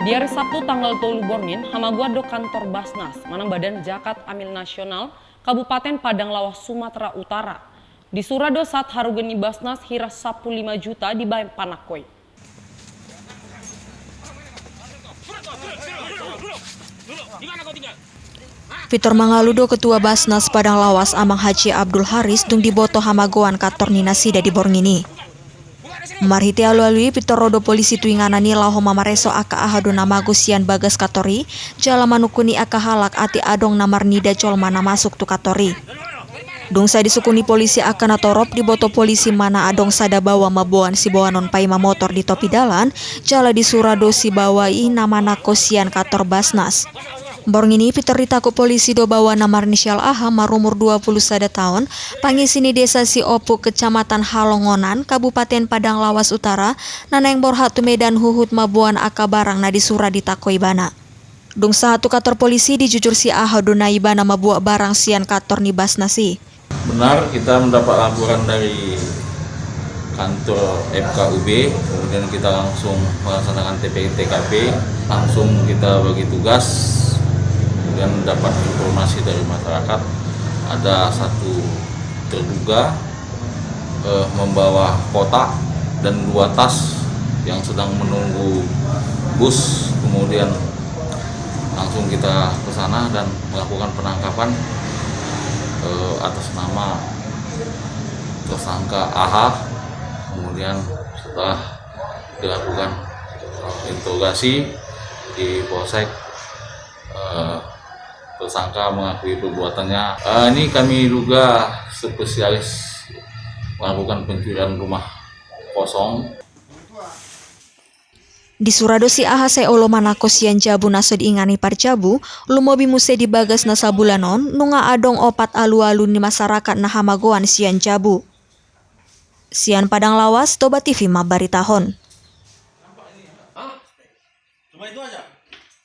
Di hari Sabtu tanggal 3 Borngin, Hamagua do kantor Basnas, manang Badan Zakat Amil Nasional, Kabupaten Padang Lawas, Sumatera Utara. Di Surado saat harugeni Basnas hira 15 juta di Bayan Panakoi. Fitor Mangaludo Ketua Basnas Padang Lawas Amang Haji Abdul Haris dung diboto hamagoan kator ninasida di Borngini. Marhiti alu-alui Fitor Rodo polisi tuinganani laho mamareso aka ahado namago sian bagas katori jala manukuni aka halak ati adong namar nida colmana masuk tu katori. Dung sa disukuni polisi akan atorop diboto polisi mana adong sada bawa mabuan si bawa non paima motor di topi dalan jala di Surado si bawa namana kosian kator Basnas. Borngini Fitor ditaku polisi do bawa namar inisial AH marumur 21 tahun, pangisini desa si Opu Kecamatan Halongonan, Kabupaten Padang Lawas Utara, naneng borhat tu Medan huhut mabuan aka barang na disura ditakoi bana. Dung satu kantor polisi dijujur si AH do naibana mabuak barang sian kantor ni Basnasi. Benar, kita mendapat laporan dari kantor FKUB, kemudian kita langsung melaksanakan TKP, langsung kita bagi tugas. Dan dapat informasi dari masyarakat ada satu terduga membawa kotak dan 2 tas yang sedang menunggu bus, kemudian langsung kita ke sana dan melakukan penangkapan atas nama tersangka AH. Kemudian setelah dilakukan interogasi di Polsek, tersangka mengakui perbuatannya. Ini kami duga spesialis melakukan pencurian rumah kosong. Di Surado si AH seolo manako sian jabu naso diingani parjabu, lumobi muse di bagas na sabulanon, nunga adong opat alu-alu ni masyarakat na hamagoan sian jabu. Sian Padang Lawas, Toba TV mabaritahon. Cuma itu aja.